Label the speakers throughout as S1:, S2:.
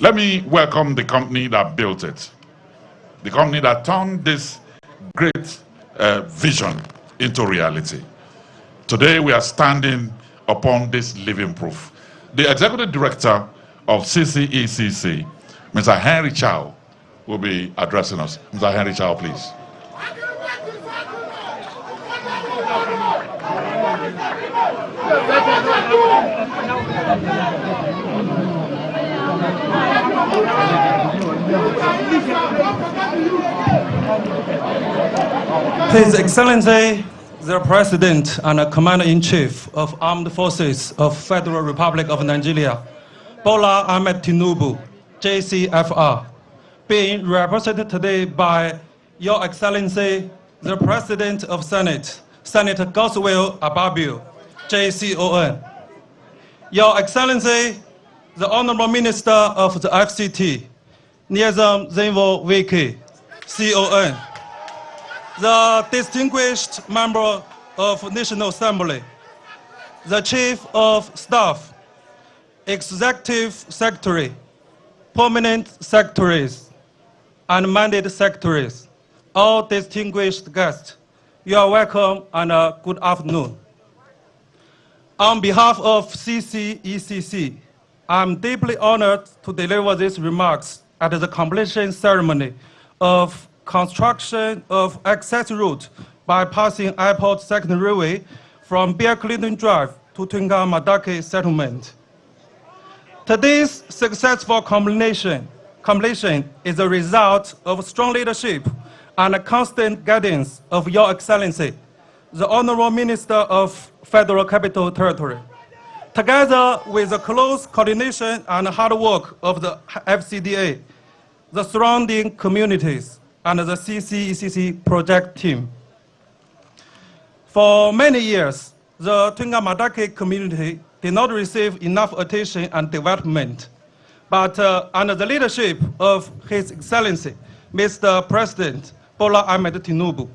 S1: Let me welcome the company that built it, the company that turned this great vision into reality. Today we are standing upon this living proof. The Executive Director of CCECC, Mr. Henry Chow, will be addressing us. Mr. Henry Chow, please.
S2: His Excellency, the President and Commander-in-Chief of Armed Forces of Federal Republic of Nigeria, Bola Ahmed Tinubu, JCFR, being represented today by Your Excellency, the President of Senate, Senator Goswell Ababio, JCON, Your Excellency, the Honorable Minister of the FCT, Nizam Zenvo Wiki, CON, the distinguished member of National Assembly, the Chief of Staff, Executive Secretary, Permanent Secretaries, and Mandate Secretaries, all distinguished guests, you are welcome and good afternoon. On behalf of CCECC, I'm deeply honored to deliver these remarks at the completion ceremony of construction of access route by passing Airport Second Railway from Bill Clinton Drive to Tunga Madake settlement. Today's successful completion is a result of strong leadership and constant guidance of Your Excellency, the Honorable Minister of Federal Capital Territory, together with the close coordination and hard work of the FCDA, the surrounding communities, and the CCECC project team. For many years, the Tunga Madake community did not receive enough attention and development. But under the leadership of His Excellency, Mr. President Bola Ahmed Tinubu,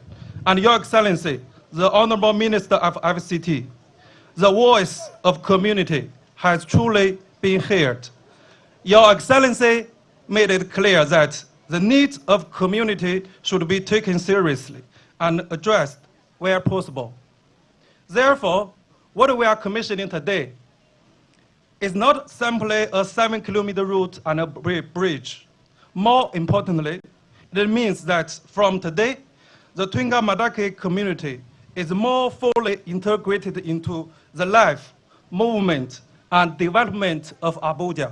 S2: and Your Excellency, the Honorable Minister of FCT, the voice of community has truly been heard. Your Excellency made it clear that the needs of community should be taken seriously and addressed where possible. Therefore, what we are commissioning today is not simply a 7-kilometer route and a bridge. More importantly, it means that from today, the Tunga Madake community is more fully integrated into the life, movement, and development of Abuja.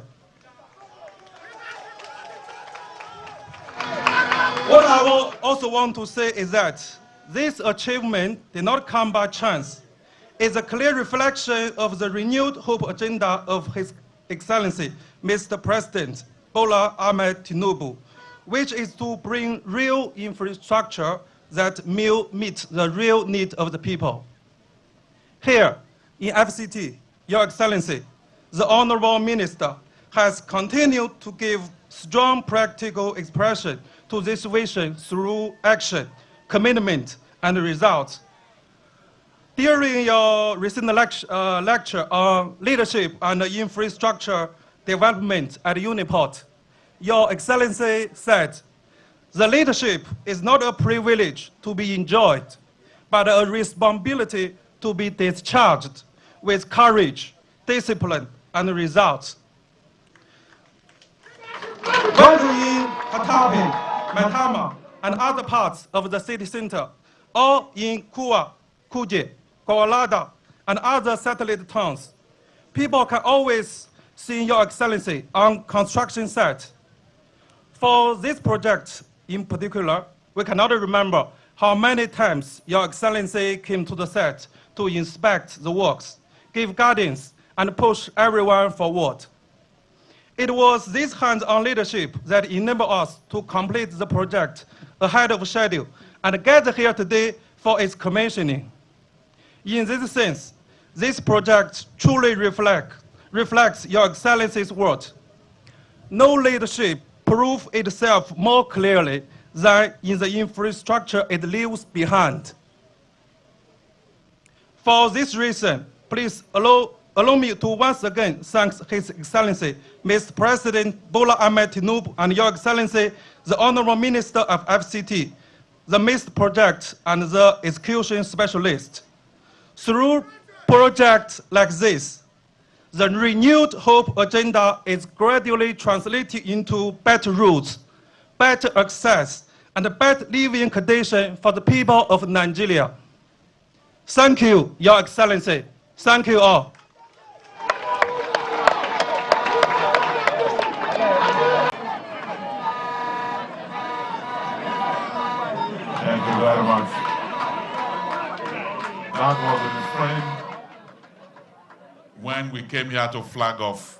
S2: What I also want to say is that this achievement did not come by chance. It's a clear reflection of the renewed hope agenda of His Excellency, Mr. President Bola Ahmed Tinubu, which is to bring real infrastructure that meet the real need of the people. Here in FCT, Your Excellency, the Honorable Minister has continued to give strong practical expression to this vision through action, commitment, and results. During your recent lecture on leadership and infrastructure development at Uniport, Your Excellency said, the leadership is not a privilege to be enjoyed, but a responsibility to be discharged with courage, discipline, and results. Whether in Katapi, Maitama, and other parts of the city center, or in Kua, Kuje, Kawalada, and other satellite towns, people can always see Your Excellency on construction site. For this project in particular, we cannot remember how many times Your Excellency came to the site to inspect the works, give guidance, and push everyone forward. It was this hands-on leadership that enabled us to complete the project ahead of schedule and gather here today for its commissioning. In this sense, this project truly reflects Your Excellency's word. No leadership proves itself more clearly than in the infrastructure it leaves behind. For this reason, please allow Allow me to once again thank His Excellency, Mr. President Bola Ahmed Tinubu, and Your Excellency, the Honorable Minister of FCT, the Mr. Project, and the Execution Specialist. Through projects like this, the renewed hope agenda is gradually translated into better roads, better access, and better living conditions for the people of Nigeria. Thank you, Your Excellency. Thank you all.
S1: Thank you very much. That was a refrain when we came here to flag off.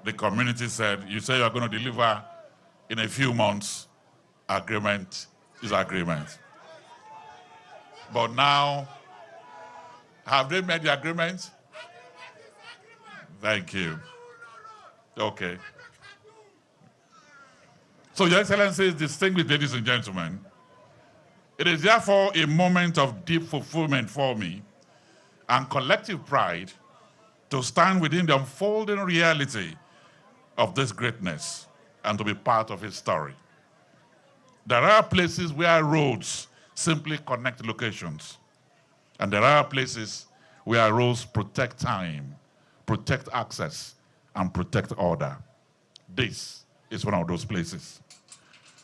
S1: The community said, you say you're going to deliver in a few months. Agreement is agreement. But now, have they made the agreement? Thank you. Okay. So, Your Excellencies, distinguished ladies and gentlemen, it is therefore a moment of deep fulfillment for me and collective pride to stand within the unfolding reality of this greatness and to be part of its story. There are places where roads simply connect locations, and there are places where roads protect time, protect access, and protect order. This is one of those places.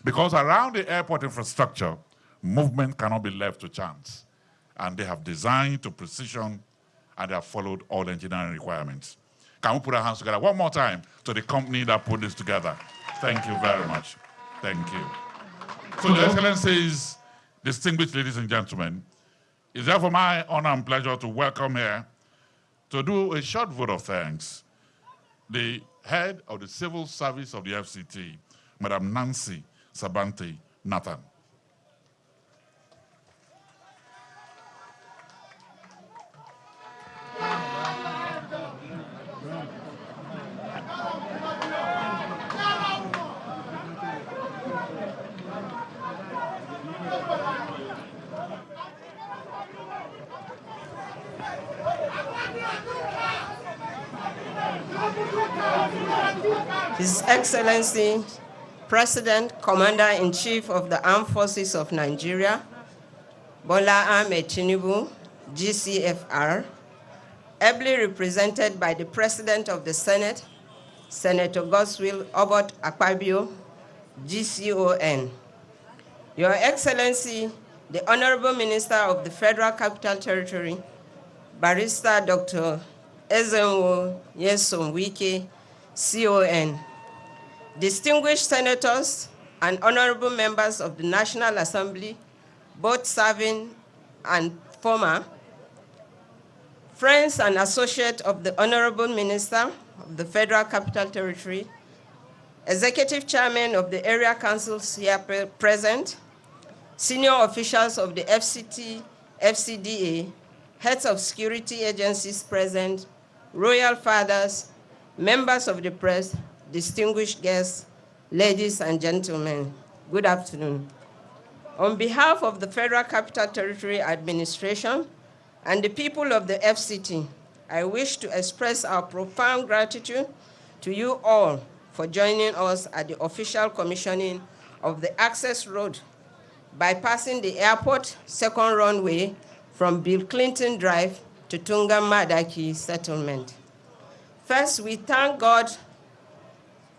S1: Because around the airport infrastructure, movement cannot be left to chance, and they have designed to precision, and they have followed all the engineering requirements. Can we put our hands together one more time to the company that put this together? Thank you very much. Thank you. So, Your Excellencies, distinguished ladies and gentlemen, it's therefore my honor and pleasure to welcome here to do a short vote of thanks the head of the civil service of the FCT, Madam Nancy Sabante Nathan.
S3: His Excellency, President, Commander-in-Chief of the Armed Forces of Nigeria, Bola Ahmed Tinubu, GCFR, ably represented by the President of the Senate, Senator Godswill Obot Akpabio, GCON. Your Excellency, the Honorable Minister of the Federal Capital Territory, Barrister Dr. Ezenwo Nyesom Wike, CON. Distinguished senators and honorable members of the National Assembly, both serving and former, friends and associates of the Honorable Minister of the Federal Capital Territory, Executive Chairman of the Area Councils here present, senior officials of the FCT, FCDA, heads of security agencies present, royal fathers, members of the press, distinguished guests, ladies and gentlemen, good afternoon. On behalf of the Federal Capital Territory Administration and the people of the FCT, I wish to express our profound gratitude to you all for joining us at the official commissioning of the access road bypassing the airport second runway from Bill Clinton Drive to Tunga Madaki settlement. First, we thank God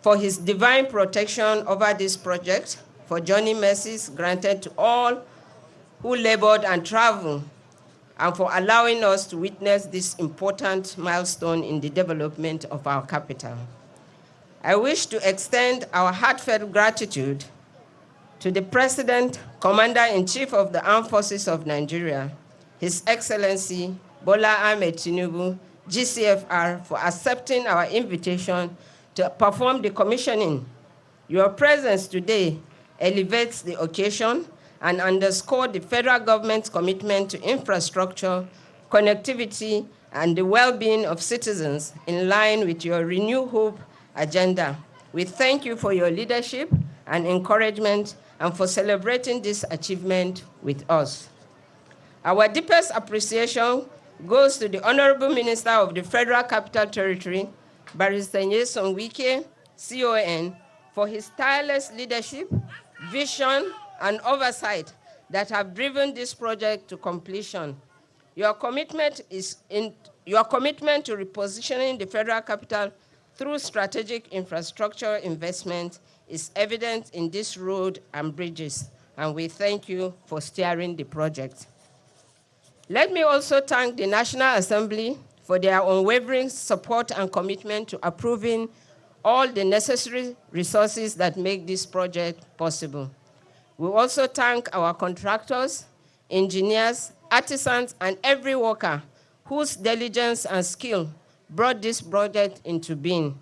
S3: for his divine protection over this project, for journey mercies granted to all who labored and traveled, and for allowing us to witness this important milestone in the development of our capital. I wish to extend our heartfelt gratitude to the President, Commander-in-Chief of the Armed Forces of Nigeria, His Excellency Bola Ahmed Tinubu, GCFR, for accepting our invitation to perform the commissioning. Your presence today elevates the occasion and underscores the federal government's commitment to infrastructure, connectivity, and the well-being of citizens in line with your Renew Hope agenda. We thank you for your leadership and encouragement and for celebrating this achievement with us. Our deepest appreciation goes to the Honorable Minister of the Federal Capital Territory, Barrister Nyesom Wike, CON, for his tireless leadership, vision, and oversight that have driven this project to completion. Your commitment to repositioning the federal capital through strategic infrastructure investment is evident in this road and bridges, and we thank you for steering the project. Let me also thank the National Assembly for their unwavering support and commitment to approving all the necessary resources that make this project possible. We also thank our contractors, engineers, artisans, and every worker whose diligence and skill brought this project into being.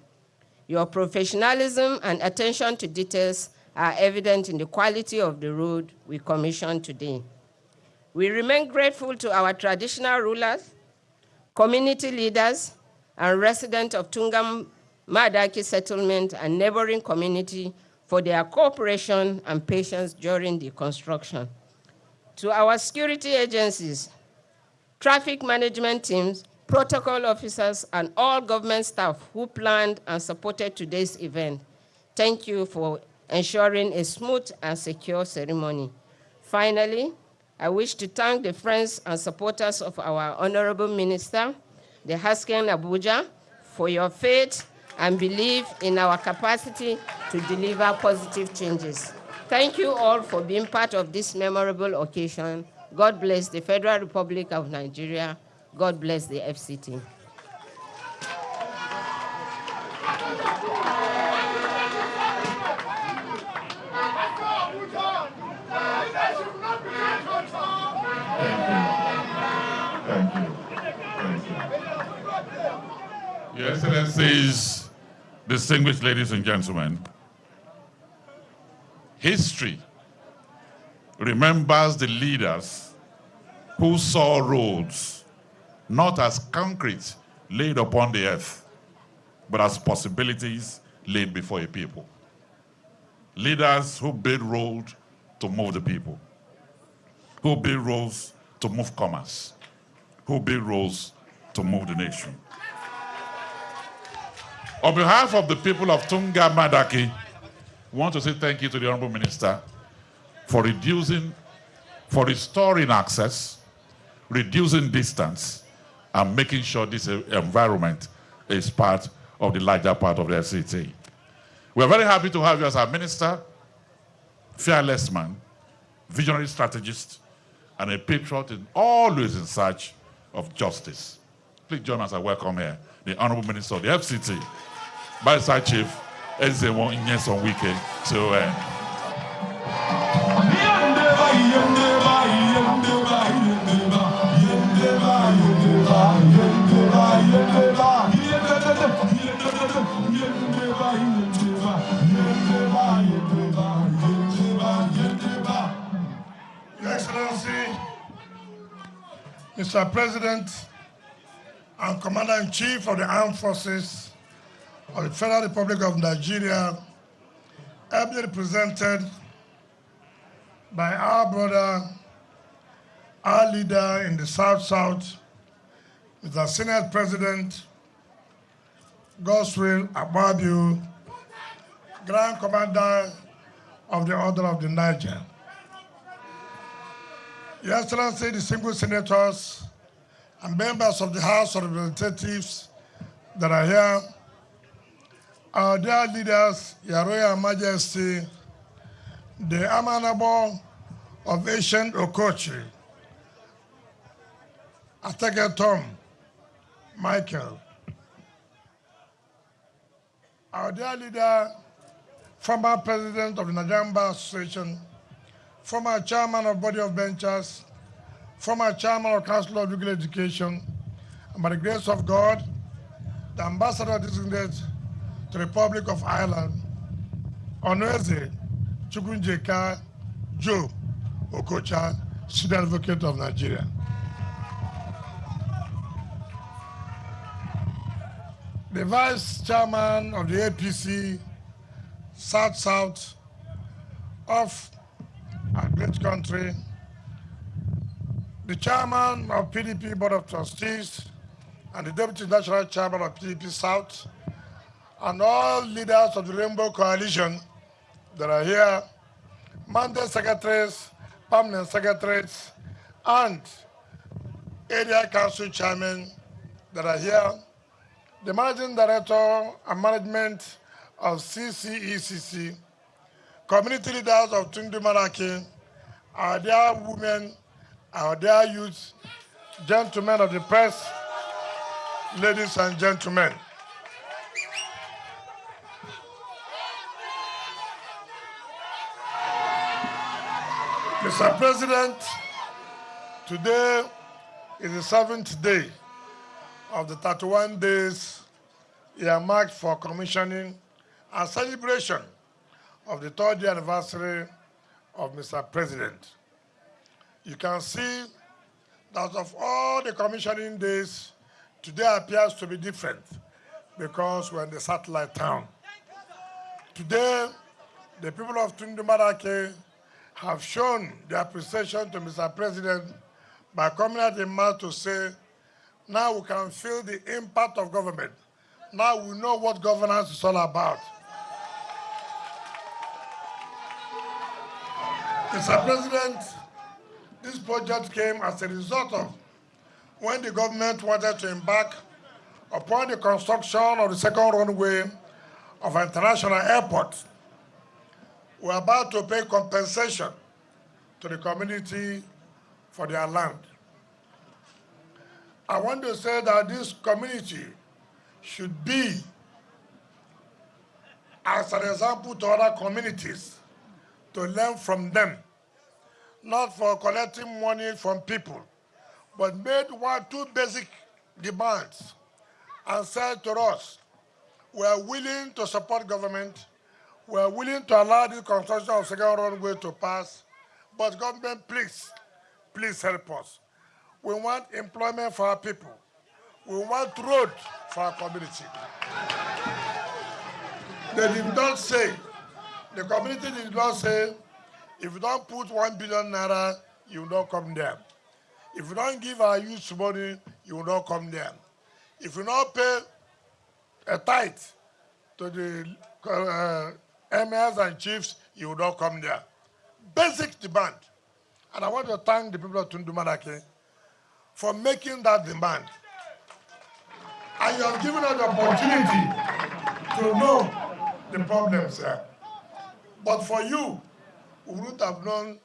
S3: Your professionalism and attention to details are evident in the quality of the road we commissioned today. We remain grateful to our traditional rulers, community leaders, and residents of Tungam Madaki settlement and neighboring community for their cooperation and patience during the construction. To our security agencies, traffic management teams, protocol officers, and all government staff who planned and supported today's event, thank you for ensuring a smooth and secure ceremony. Finally, I wish to thank the friends and supporters of our Honorable Minister, the Hasken Abuja, for your faith and belief in our capacity to deliver positive changes. Thank you all for being part of this memorable occasion. God bless the Federal Republic of Nigeria. God bless the FCT.
S1: Your Excellencies, distinguished ladies and gentlemen, history remembers the leaders who saw roads not as concrete laid upon the earth, but as possibilities laid before a people. Leaders who build roads to move the people, who build roads to move commerce, who build roads to move the nation. On behalf of the people of Tunga Madaki, we want to say thank you to the Honorable Minister for restoring access, reducing distance, and making sure this environment is part of the larger part of the FCT. We're very happy to have you as our minister, fearless man, visionary strategist, and a patriot always in search of justice. Please join us and welcome here the Honorable Minister of the FCT, Barrister Chief Nyesom Wike, CON.
S4: Your Excellency, Mr. President and Commander-in-Chief of the Armed Forces of the Federal Republic of Nigeria, ably represented by our brother, our leader in the South-South, Mr. Senate President Goswill Akpabio, Grand Commander of the Order of the Niger. Your Excellency, distinguished senators and members of the House of Representatives that are here, our dear leaders, Your Royal Majesty, the Amanabo of Ancient Okochi, Atake Tom Michael, our dear leader, former president of the Nigerian Bar Association, former chairman of Body of Benchers, former chairman of Council of Legal Education, and by the grace of God, the ambassador designated to the Republic of Ireland, Onweze Chukwunjeka Joe Okocha, Senior Advocate of Nigeria. The Vice Chairman of the APC South-South of our great country, the chairman of PDP Board of Trustees, and the deputy national chairman of PDP South, and all leaders of the Rainbow Coalition that are here, mandate secretaries, permanent secretaries, and area council chairmen that are here, the managing director and management of CCECC, community leaders of Tundu Maraki, our dear women, our dear youth, gentlemen of the press, ladies and gentlemen. Mr. President, today is the 7th day of the 31 days earmarked for commissioning and celebration of the 3rd year anniversary of Mr. President. You can see that of all the commissioning days, today appears to be different because we're in the satellite town. Today, the people of Tundu Maraki have shown their appreciation to Mr. President by coming out in mass to say, now we can feel the impact of government. Now we know what governance is all about. Mr. President, this project came as a result of when the government wanted to embark upon the construction of the 2nd runway of an international airport. We're about to pay compensation to the community for their land. I want to say that this community should be as an example to other communities to learn from them, not for collecting money from people, but made 2 basic demands and said to us, we are willing to support government, we are willing to allow the construction of 2nd runway to pass, but government, please help us. We want employment for our people. We want road for our community. They did not say, the community did not say, if you don't put 1 billion naira, you will not come there. If you don't give our youth money, you will not come there. If you don't pay a tithe to the emirs and chiefs, you will not come there. Basic demand. And I want to thank the people of Tundu Maraki for making that demand. And you have given us the opportunity to know the problems there. But for you, we wouldn't have known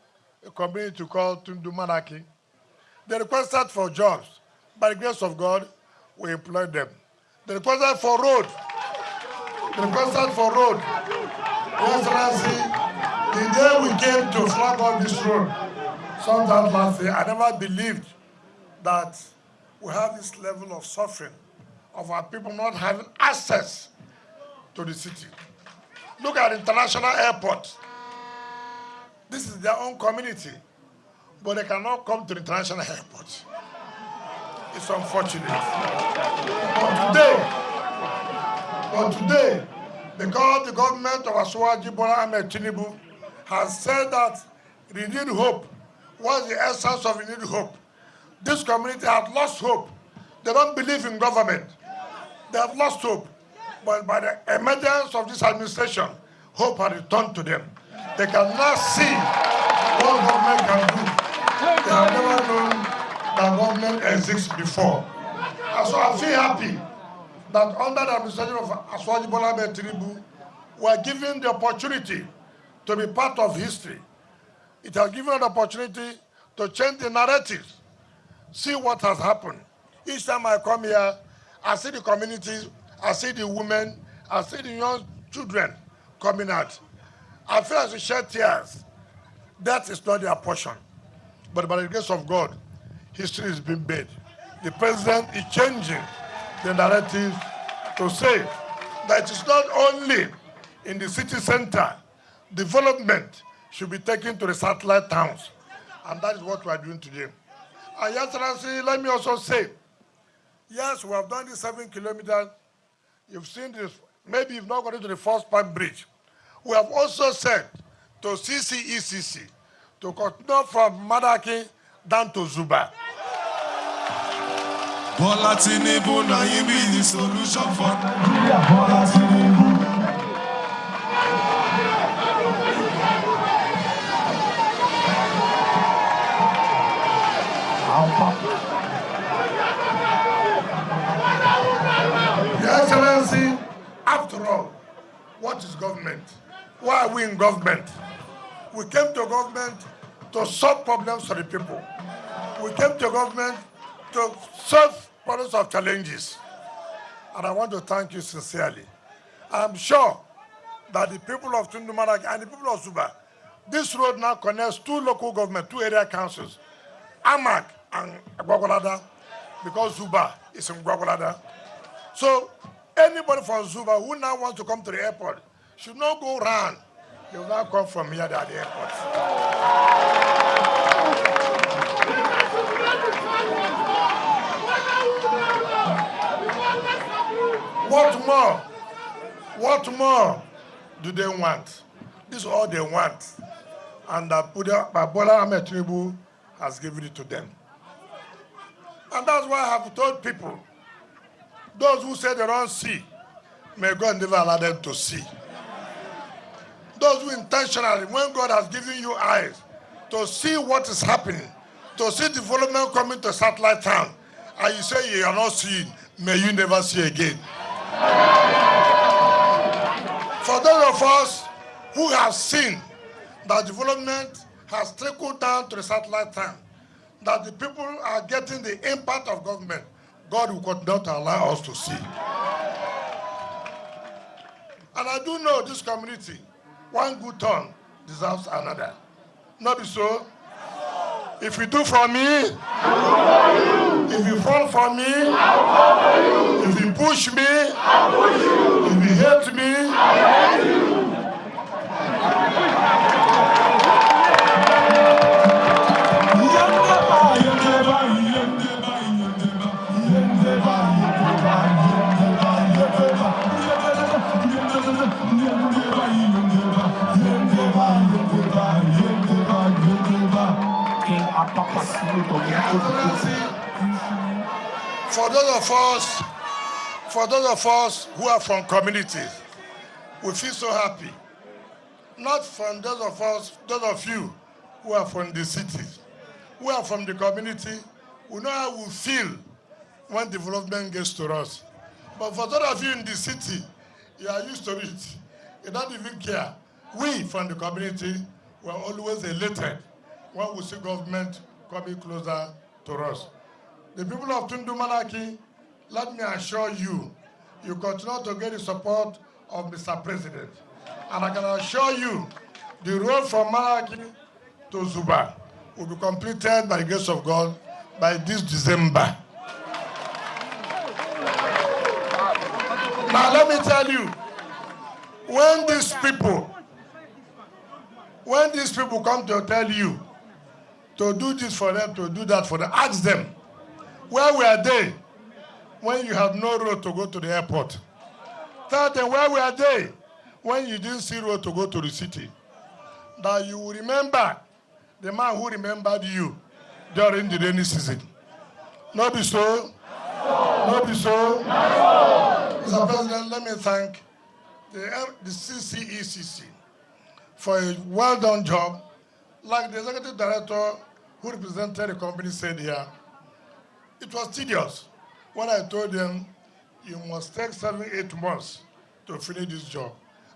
S4: a community called Tundu Maraki. They requested for jobs. By the grace of God, we employed them. They requested for road. Excellency, the day we came to flag on this road, sometime last year, I never believed that we have this level of suffering of our people not having access to the city. Look at the international airport. This is their own community, but they cannot come to the international airport. It's unfortunate. But today, because the government of Asuwaji Bola Ahmed Tinubu has said that renewed hope, what's the essence of renewed hope? This community has lost hope. They don't believe in government. They have lost hope. But by the emergence of this administration, hope has returned to them. They can now see what government can do. They have never known that government exists before. And so I feel happy that under the administration of Asuwaji Bola Ahmed Tinubu, we are given the opportunity to be part of history. It has given us the opportunity to change the narrative, see what has happened. Each time I come here, I see the communities, I see the women, I see the young children coming out. I feel as we shed tears. That is not their portion. But by the grace of God, history is being made. The president is changing the narrative to say that it is not only in the city center, development should be taken to the satellite towns. And that is what we are doing today. And yesterday, let me also say, yes, we have done this 7 kilometers. You've seen this, maybe you've not gone into the first part bridge. We have also said to CCECC to continue from Madaki than to Zuba.
S5: Bola Tinubu na him be the solution for Nigeria. Bola Tinubu.
S4: Your Excellency, after all, what is government? Why are we in government? We came to government to solve problems for the people. We came to government to solve problems of challenges. And I want to thank you sincerely. I'm sure that the people of Tundumaraki and the people of Zuba, this road now connects two local governments, two area councils, Amak and Gwagwalada, because Zuba is in Gwagwalada. So anybody from Zuba who now wants to come to the airport should not go round. They will not come from here at the airport. What more? What more do they want? This is all they want. And Bola Ahmed Tinubu has given it to them. And that's why I have told people, those who say they don't see, may God never allow them to see. Those who intentionally, when God has given you eyes to see what is happening, to see development coming to satellite town, and you say you are not seeing, may you never see again. For those of us who have seen that development has trickled down to the satellite town, that the people are getting the impact of government, God will continue to allow us to see. And I do know this community, one good turn deserves another. Not be so? If you do for me, if you fall for me, if you push me, if you hate me, for those of us who are from communities, we feel so happy. Not from those of you who are from the cities, who are from the community, we know how we feel when development gets to us. But for those of you in the city, you are used to it. You don't even care. We from the community were always elated when we see government coming closer to us. The people of Tundumaraki, let me assure you, you continue to get the support of Mr. President. And I can assure you, the road from Maraki to Zuba will be completed by the grace of God by this December. Now let me tell you, when these people come to tell you to do this for them, to do that for them, ask them, where were they when you had no road to go to the airport? Tell them, where were they when you didn't see road to go to the city? That you will remember the man who remembered you during the rainy season. Not be so? Not be so? Mr. President, let me thank the CCECC for a well-done job. Like the executive director who represented the company said here, it was tedious when I told them you must take 7-8 months to finish this job.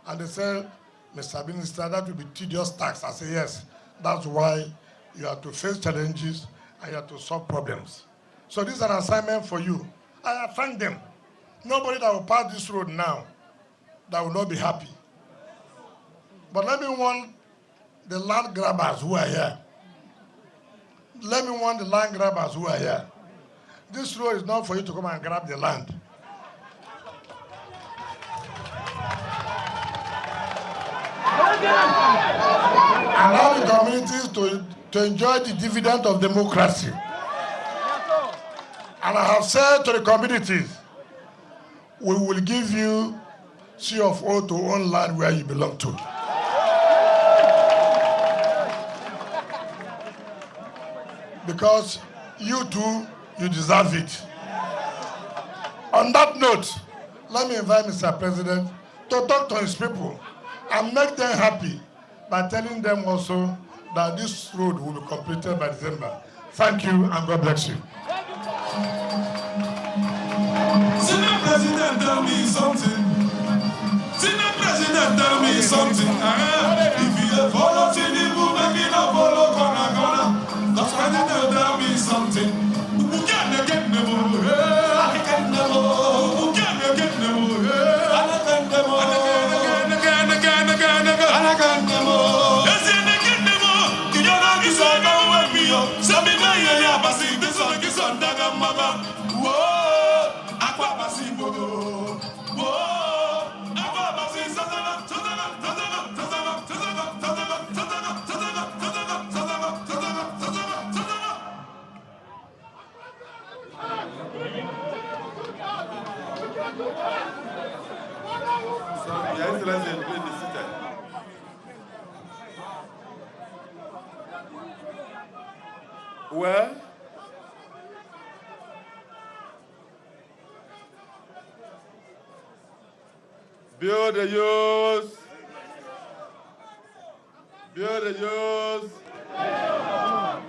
S4: And they said, Mr. Minister, that will be tedious task. I said, yes, that's why you have to face challenges and you have to solve problems. So this is an assignment for you. I thank them. Nobody that will pass this road now that will not be happy. But let me warn the land grabbers who are here. Let me warn the land grabbers who are here. This road is not for you to come and grab the land. Allow the communities to enjoy the dividend of democracy. And I have said to the communities, we will give you C of O to own land where you belong to. because you too, you deserve it. On that note, let me invite Mr. President to talk to his people and make them happy by telling them also that this road will be completed by December. Thank you and God bless you.
S5: Senior President, tell me something. Senior President, tell me something. If you follow Tinubu, make it not follow Kona. The President, tell me something. Who can get them all? I can them all. Who can get them all? I can them all. I can them all. Yes, I can them all. You don't know this one, I will be up. Some people here, but see this one, this one, Mama. Whoa, Aqua Basibo. Whoa, Aqua Basibo. Your Excellency, please be seated. Well, build the youth. Build the youth.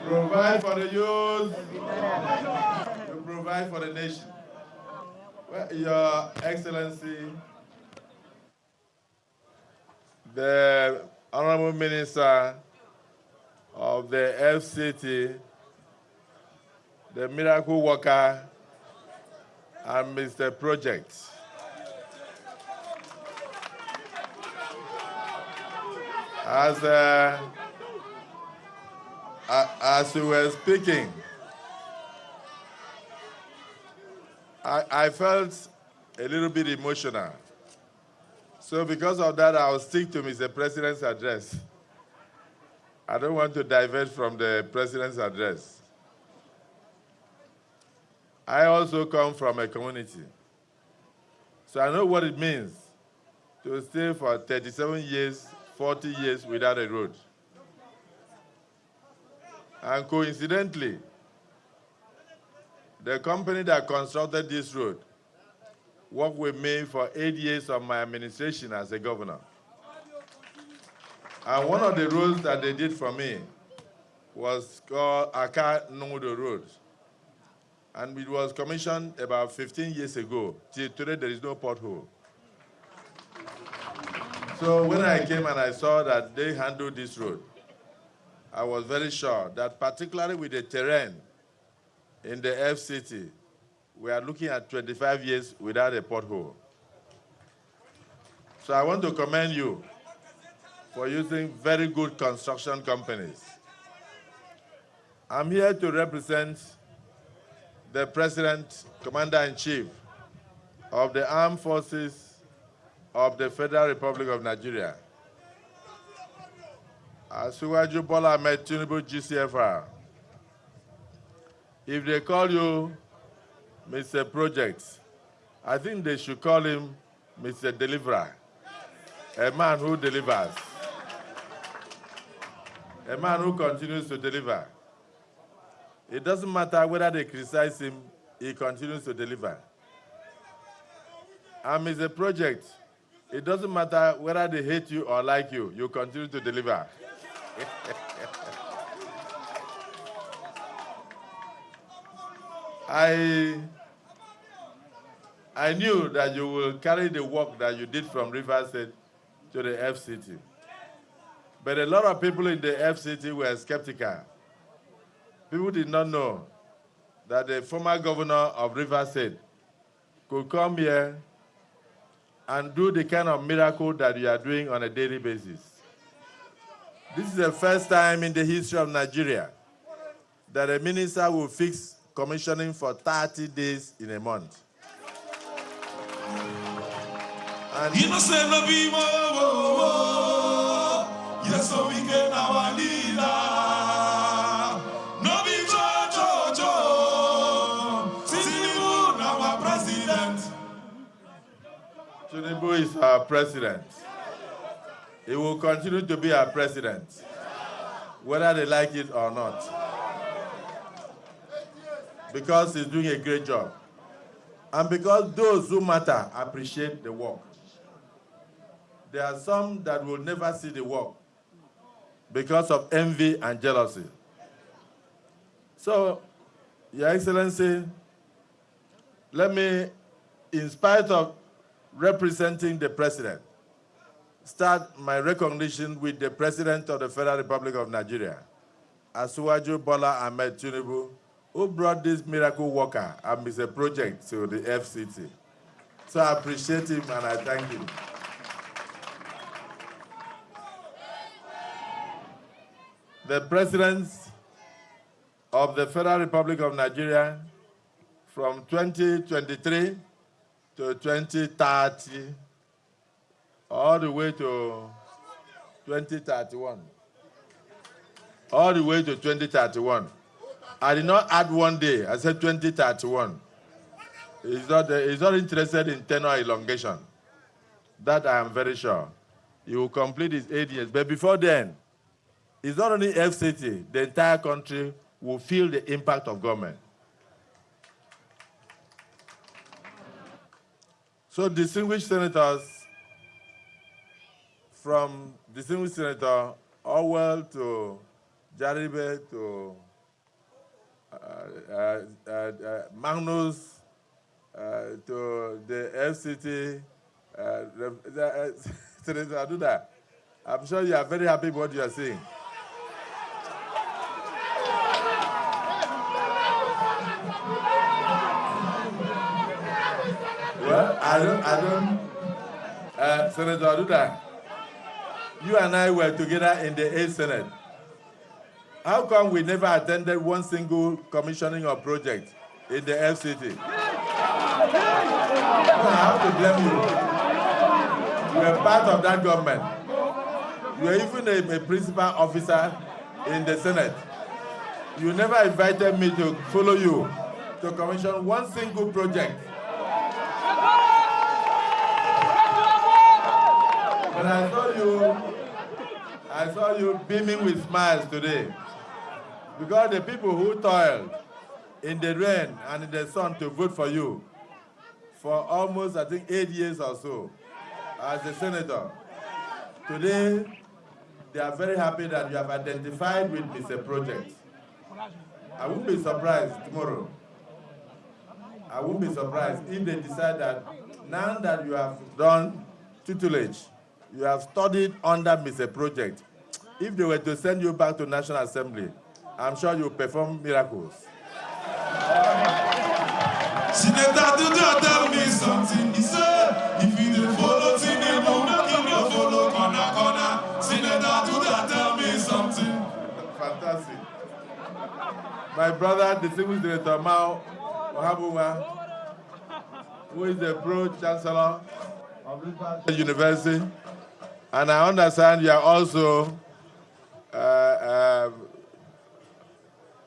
S5: Provide for the youth. You provide for the nation. Well, Your Excellency, the Honorable Minister of the FCT, the Miracle Worker, and Mr. Proiects. As we were speaking, I felt a little bit emotional. So because of that, I'll stick to Mr. President's address. I don't want to divert from the President's address. I also come from a community. So I know what it means to stay for 37 years, 40 years without a road. And coincidentally, the company that constructed this road worked with me for 8 years of my administration as a governor. And one of the roads that they did for me was called Aka Nodo Road. And it was commissioned about 15 years ago. Till today, there is no pothole. So when I came and I saw that they handled this road, I was very sure that particularly with the terrain in the FCT, we are looking at 25 years without a pothole. So I want to commend you for using very good construction companies. I'm here to represent the President, Commander-in-Chief of the Armed Forces of the Federal Republic of Nigeria, Asiwaju Bola Ahmed Tinubu GCFR. If they call you Mr. Proiects, I think they should call him Mr. Deliverer, a man who delivers, a man who continues to deliver. It doesn't matter whether they criticize him, he continues to deliver. And Mr. Proiects, it doesn't matter whether they hate you or like you, you continue to deliver. I knew that you will carry the work that you did from River State to the FCT. But a lot of people in the FCT were skeptical. People did not know that the former governor of River State could come here and do the kind of miracle that you are doing on a daily basis. This is the first time in the history of Nigeria that a minister will fix commissioning for 30 days in a month. And yes, so we get our leader. No be Tinubu, now our president. Tinubu is our president. He will continue to be our president, whether they like it or not.
S6: because he's doing a great job. And because those who matter appreciate the work. There are some that will never see the work because of envy and jealousy. So, Your Excellency, let me, in spite of representing the President, start my recognition with the President of the Federal Republic of Nigeria, Asiwaju Bola Ahmed Tinubu, who brought this miracle worker and Mr. Project to the FCT. So I appreciate him and I thank him. The presidents of the Federal Republic of Nigeria from 2023 to 2030, all the way to 2031. All the way to 2031. I did not add one day, I said 2031. He's not interested in tenure elongation. That I am very sure. He will complete his 8 years. But before then, it's not only FCT, the entire country will feel the impact of government. So distinguished senators, from distinguished Senator Orwell to Jaribe to Magnus to the FCT, Senator Aduda, I'm sure you are very happy with what you are saying. Well, I don't, Senator Aduda, you and I were together in the 8th Senate. How come we never attended one single commissioning of project in the FCT? I have to blame you. You were part of that government. You were even a principal officer in the Senate. You never invited me to follow you to commission one single project. But I saw you beaming with smiles today. Because the people who toiled in the rain and in the sun to vote for you for almost, I think, 8 years or so as a senator, today they are very happy that you have identified with Mr. Project. I won't be surprised tomorrow. I won't be surprised if they decide that now that you have done tutelage, you have studied under Mr. Project, if they were to send you back to National Assembly, I'm sure you'll perform miracles.
S5: Senator Duda tell me something. He said, if you don't follow Tinubu, make you no follow corner. Senator Duda tell me something.
S6: Fantastic. My brother, distinguished Senator Mao Ohabunwa, who is the Pro-Chancellor of this university, and I understand you are also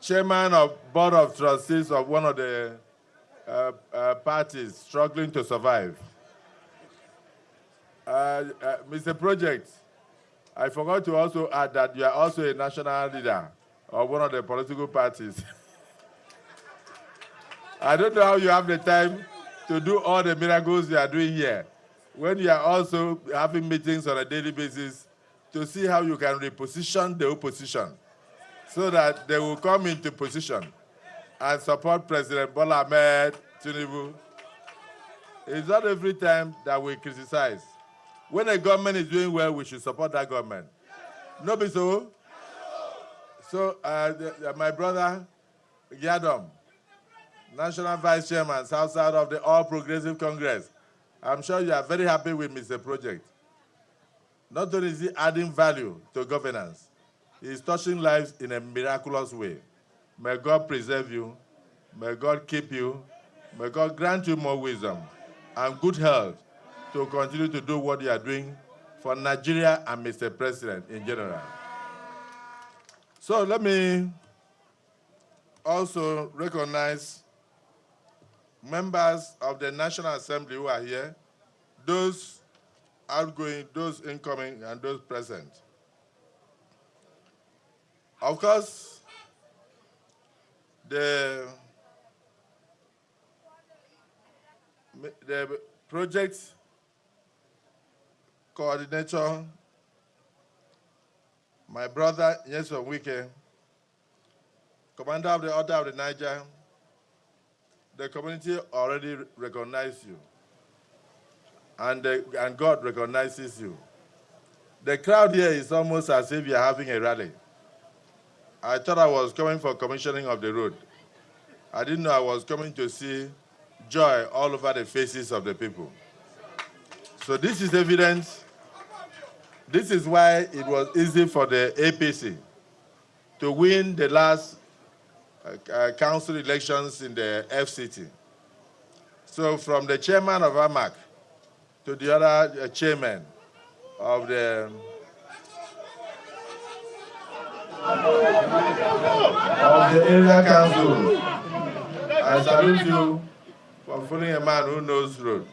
S6: chairman of board of trustees of one of the parties struggling to survive. Mr. Project, I forgot to also add that you are also a national leader of one of the political parties. I don't know how you have the time to do all the miracles you are doing here, when you are also having meetings on a daily basis to see how you can reposition the opposition so that they will come into position and support President Bola Ahmed Tinubu. It's not every time that we criticize. When a government is doing well, we should support that government. No be so? So my brother, Gyadom, National Vice Chairman, South of the All Progressive Congress, I'm sure you are very happy with Mr. Project. Not only is he adding value to governance, he is touching lives in a miraculous way. May God preserve you. May God keep you. May God grant you more wisdom and good health to continue to do what you are doing for Nigeria and Mr. President in general. So let me also recognize members of the National Assembly who are here, those outgoing, those incoming, and those present. Of course, the the project coordinator, my brother, Nyesom Wike, commander of the Order of the Niger, the community already recognized you, and God recognizes you. The crowd here is almost as if you're having a rally. I thought I was coming for commissioning of the road. I didn't know I was coming to see joy all over the faces of the people. So this is evidence. This is why it was easy for the APC to win the last council elections in the FCT. So from the chairman of AMAC to the other chairman of the area council, I salute you for fooling a man who knows road.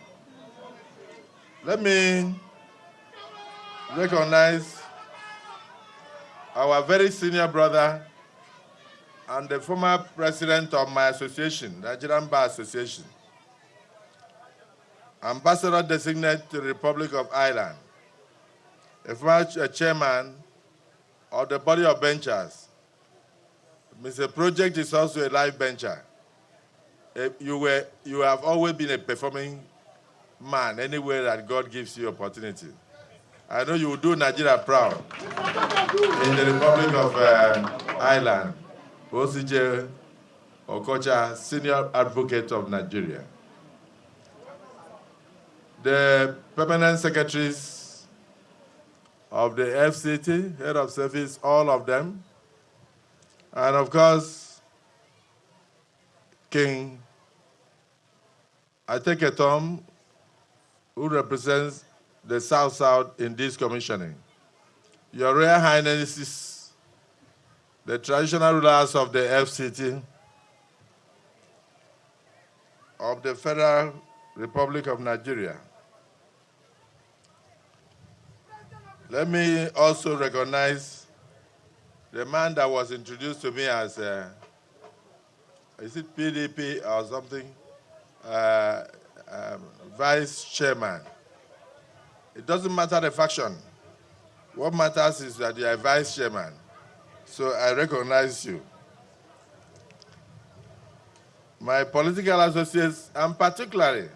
S6: Let me recognize our very senior brother and the former president of my association, Nigerian Bar Association, Ambassador designate to the Republic of Ireland, a former chairman of the body of benchers. Mr. Proiects is also a life bencher. You have always been a performing man anywhere that God gives you opportunity. I know you will do Nigeria proud in the Republic of Ireland. OCJ Okocha, Senior Advocate of Nigeria. The permanent secretaries of the FCT, head of service, all of them. And of course, King Ateketom, who represents the South-South in this commissioning. Your Royal Highnesses, the traditional rulers of the FCT, of the Federal Republic of Nigeria. Let me also recognize the man that was introduced to me as, is it PDP or something? Vice chairman. It doesn't matter the faction. What matters is that you are vice chairman. So I recognize you. My political associates, and particularly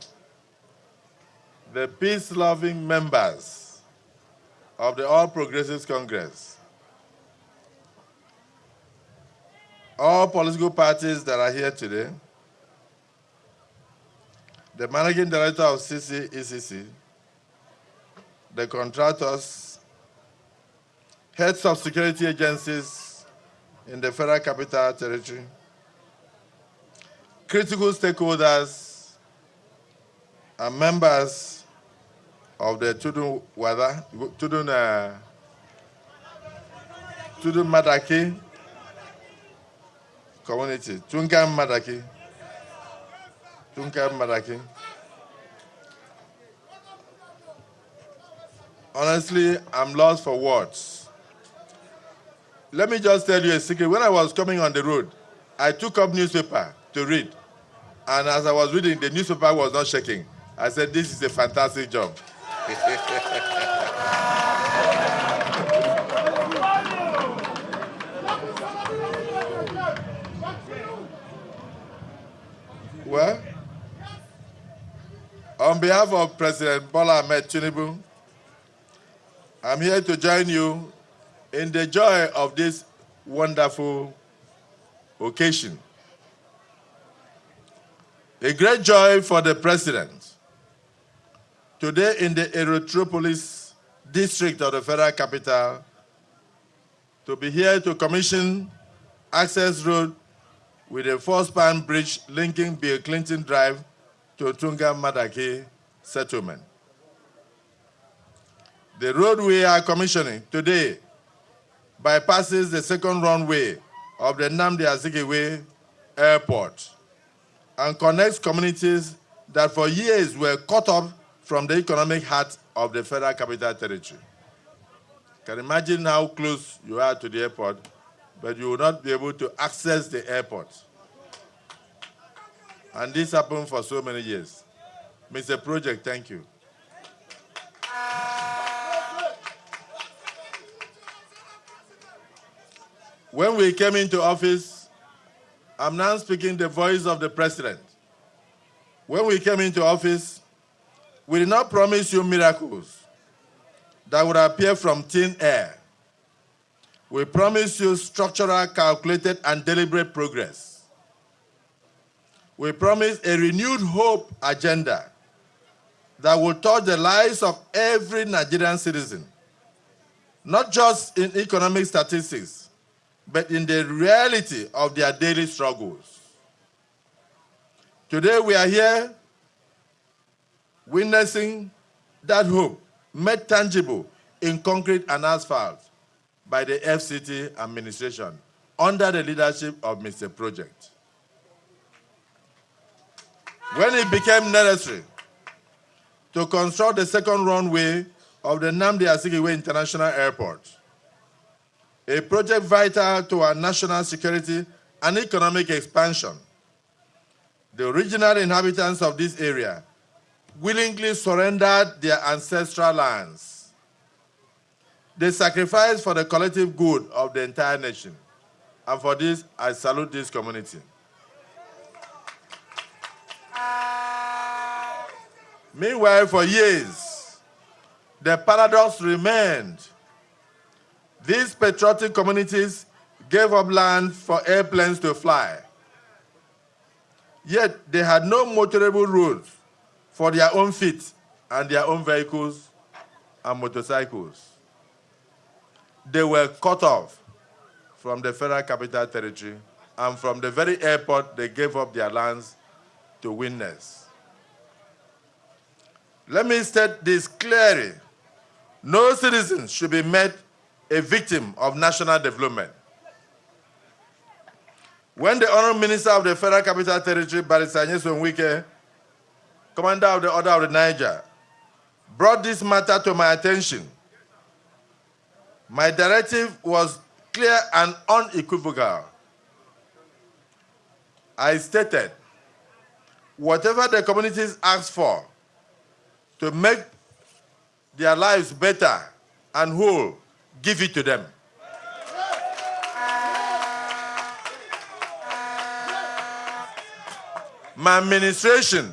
S6: the peace-loving members of the All Progressives Congress, all political parties that are here today, the managing director of ECC, the contractors, heads of security agencies in the Federal Capital Territory, critical stakeholders, and members of the Tudun Madaki community, Tunkan Madaki. Honestly, I'm lost for words. Let me just tell you a secret. When I was coming on the road, I took up newspaper to read. And as I was reading, the newspaper was not shaking. I said, this is a fantastic job. Well, on behalf of President Bola Ahmed Tinubu, I'm here to join you in the joy of this wonderful occasion. A great joy for the President. Today in the Erythropolis district of the Federal Capital, to be here to commission access road with a four-span bridge linking Bill Clinton Drive to Tunga Madaki settlement. The road we are commissioning today bypasses the second runway of the Nnamdi Azikiwe Airport and connects communities that for years were cut off from the economic heart of the Federal Capital Territory. You can imagine how close you are to the airport, but you will not be able to access the airport. And this happened for so many years. Mr. Project, thank you. When we came into office, I'm now speaking the voice of the president. When we came into office, we did not promise you miracles that would appear from thin air. We promised you structural, calculated, and deliberate progress. We promised a renewed hope agenda that will touch the lives of every Nigerian citizen, not just in economic statistics, but in the reality of their daily struggles. Today we are here witnessing that hope made tangible in concrete and asphalt by the FCT administration under the leadership of Mr. Project. When it became necessary to construct the second runway of the Nnamdi Azikiwe International Airport, a project vital to our national security and economic expansion, the original inhabitants of this area willingly surrendered their ancestral lands. They sacrificed for the collective good of the entire nation. And for this, I salute this community. Meanwhile, for years, the paradox remained. These patriotic communities gave up land for airplanes to fly. Yet they had no motorable roads for their own feet and their own vehicles and motorcycles. They were cut off from the Federal Capital Territory and from the very airport they gave up their lands to witness. Let me state this clearly. No citizen should be made a victim of national development. When the Honorable Minister of the Federal Capital Territory, Barrister Nyesom Wike, Commander of the Order of the Niger, brought this matter to my attention, my directive was clear and unequivocal. I stated, whatever the communities ask for to make their lives better and whole, give it to them. My administration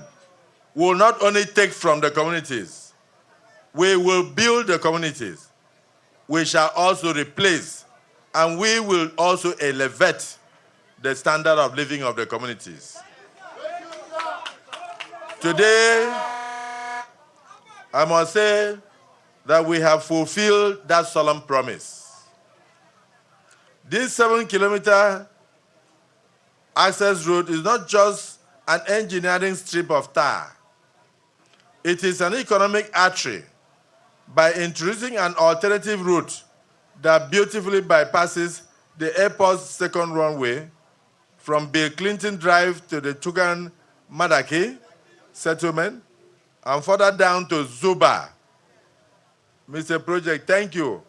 S6: will not only take from the communities, we will build the communities. We shall also replace, and we will also elevate the standard of living of the communities. Today, I must say that we have fulfilled that solemn promise. This 7-kilometer access road is not just an engineering strip of tar. It is an economic artery by introducing an alternative route that beautifully bypasses the airport's second runway from Bill Clinton Drive to the Tugan Madaki settlement and further down to Zuba. Mr. Project, thank you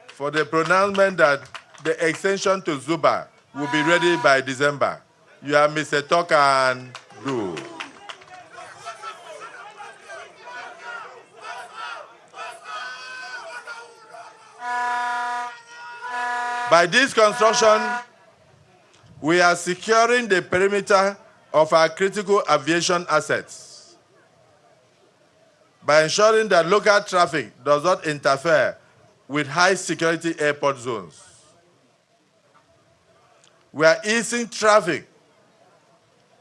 S6: for the pronouncement that the extension to Zuba will be ready by December. You are Mr. Talk and Do. By this construction, we are securing the perimeter of our critical aviation assets by ensuring that local traffic does not interfere with high-security airport zones. We are easing traffic,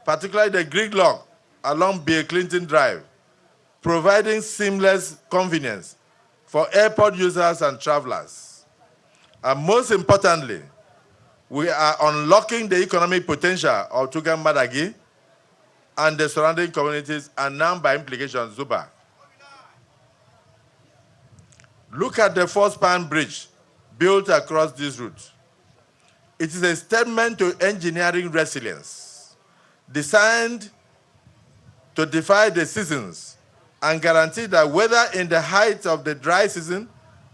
S6: particularly the gridlock along Bill Clinton Drive, providing seamless convenience for airport users and travelers. And most importantly, we are unlocking the economic potential of Tugan Madagi and the surrounding communities, and now by implication, Zuba. Look at the four-span bridge built across this route. It is a statement to engineering resilience, designed to defy the seasons and guarantee that whether in the height of the dry season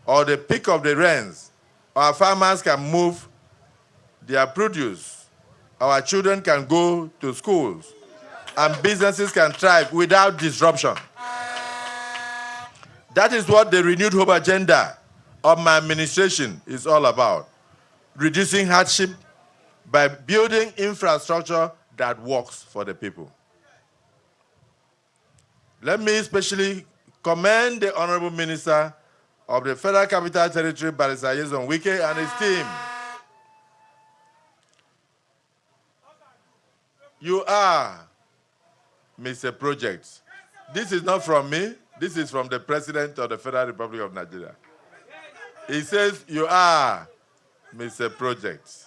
S6: or the peak of the rains, our farmers can move their produce, our children can go to schools, and businesses can thrive without disruption. That is what the renewed hope agenda of my administration is all about. Reducing hardship by building infrastructure that works for the people. Let me especially commend the Honorable Minister of the Federal Capital Territory, Barrister Nyesom Wike, and his team. You are Mr. Proiects. This is not from me. This is from the President of the Federal Republic of Nigeria. He says, you are Mr. Proiects.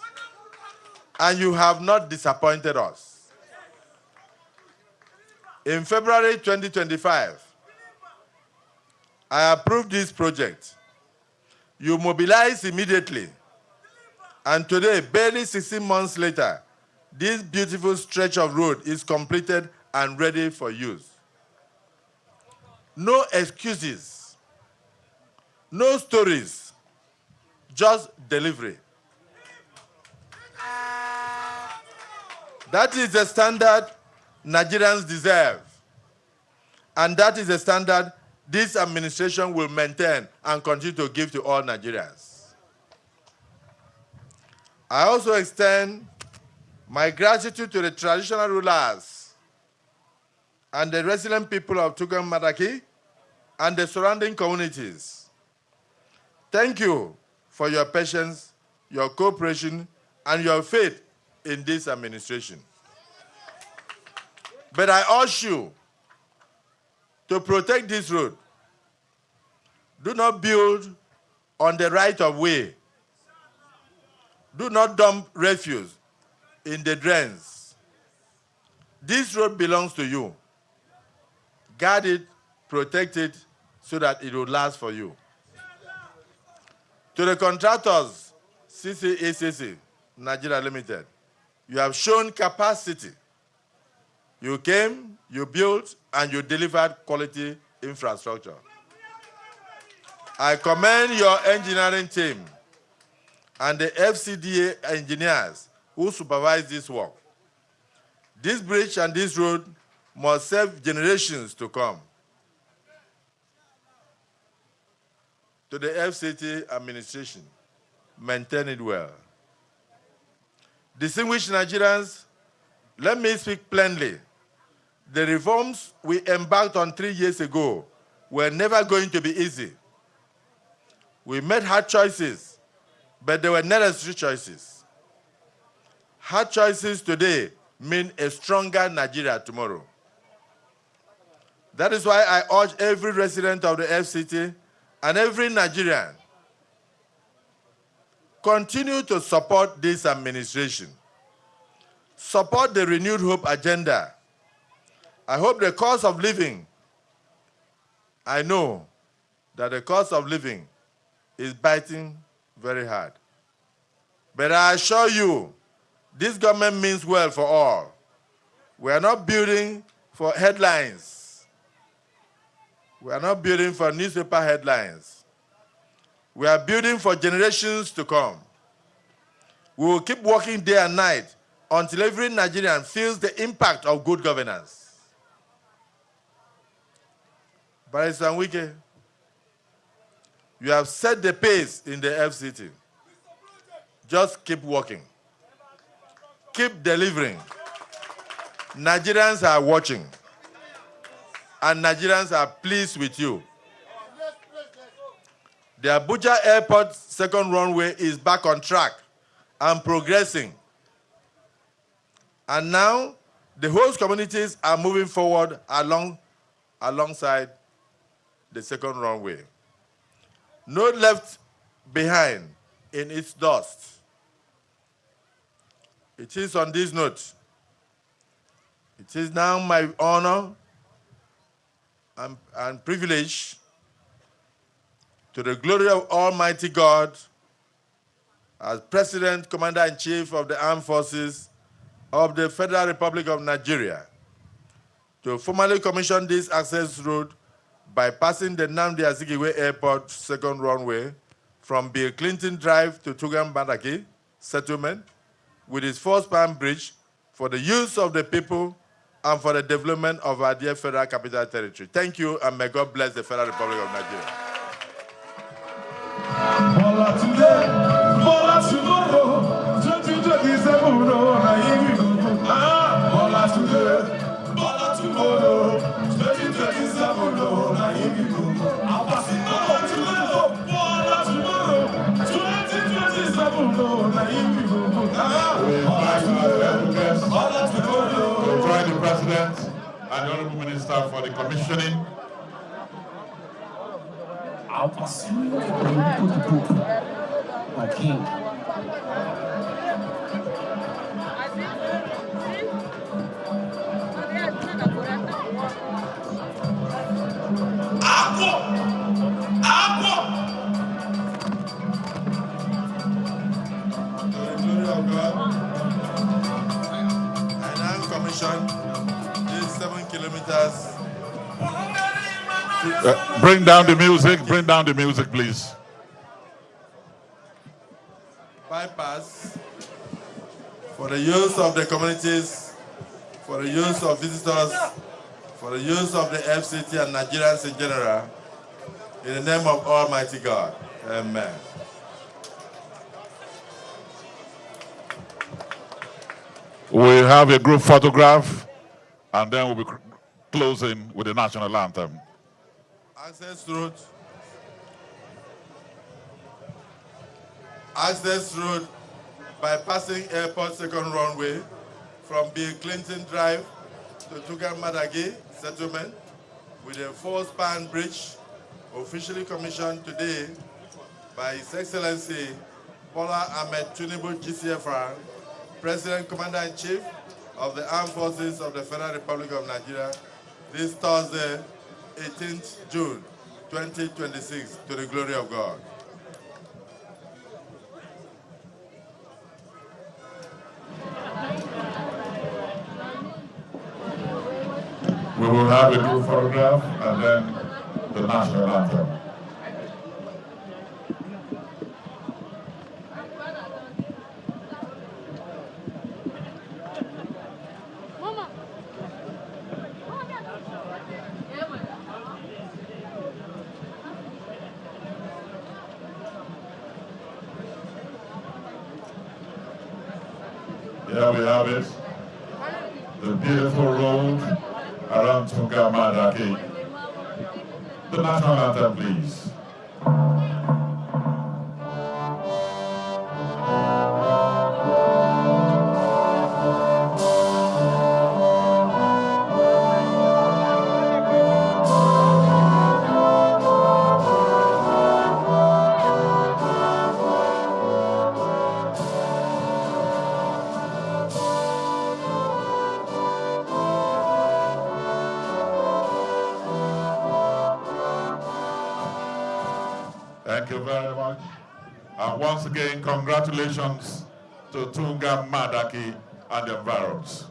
S6: And you have not disappointed us. In February 2025, I approved this project. You mobilized immediately. And today, barely 16 months later, this beautiful stretch of road is completed and ready for use. No excuses, no stories, just delivery. That is the standard Nigerians deserve. And that is the standard this administration will maintain and continue to give to all Nigerians. I also extend my gratitude to the traditional rulers and the resident people of Tugam Madaki and the surrounding communities. Thank you for your patience, your cooperation, and your faith in this administration. But I urge you to protect this road. Do not build on the right of way. Do not dump refuse in the drains. This road belongs to you. Guard it, protect it, so that it will last for you. To the contractors, CCACC, Nigeria Limited, you have shown capacity. You came, you built, and you delivered quality infrastructure. I commend your engineering team and the FCDA engineers who supervise this work. This bridge and this road must serve generations to come. To the FCT administration, maintain it well. Distinguished Nigerians, let me speak plainly. The reforms we embarked on 3 years ago were never going to be easy. We made hard choices, but they were necessary choices. Hard choices today mean a stronger Nigeria tomorrow. That is why I urge every resident of the FCT and every Nigerian, continue to support this administration. Support the renewed hope agenda. I hope the cost of living, I know that the cost of living is biting very hard. But I assure you, this government means well for all. We are not building for headlines. We are not building for newspaper headlines. We are building for generations to come. We will keep working day and night until every Nigerian feels the impact of good governance. Barrister Wike, you have set the pace in the FCT. Just keep working. Keep delivering. Nigerians are watching. And Nigerians are pleased with you. The Abuja Airport second runway is back on track and progressing. And now, the host communities are moving forward alongside the second runway. No left behind in its dust. It is on this note. It is now my honor and privilege, to the glory of Almighty God, as President, Commander-in-Chief of the Armed Forces of the Federal Republic of Nigeria, to formally commission this access road by passing the Nnamdi Azikiwe Airport second runway from Bill Clinton Drive to Tugam Madaki settlement with its 4-span bridge for the use of the people and for the development of our dear Federal Capital Territory. Thank you, and may God bless the Federal Republic of Nigeria.
S5: Bola today, Bola tomorrow, 2027, Bola today, Bola tomorrow, 2027, Bola tomorrow, 2027,
S1: We invite the President and the Honorable Minister for the commissioning.
S7: I'll pursue you my king.
S6: To the glory of God, I now commission these 7 kilometers.
S1: Bring down the music, please.
S6: Bypass for the use of the communities, for the use of visitors, for the use of the FCT and Nigerians in general, in the name of Almighty God. Amen.
S1: We have a group photograph, and then we'll be closing with the national anthem.
S6: Access road, bypassing airport second runway from Bill Clinton Drive to Tunga Madagi settlement with a 4-span bridge officially commissioned today by His Excellency Bola Ahmed Tinubu GCFR, President Commander-in-Chief of the Armed Forces of the Federal Republic of Nigeria, this Thursday, 18th June 2026, to the glory of God.
S1: We will have a group photograph and then the national anthem. Here we have it, the beautiful road around Tunga Madaki. The national anthem, please. Thank you very much. And once again, congratulations to Tunga Madaki and the environs.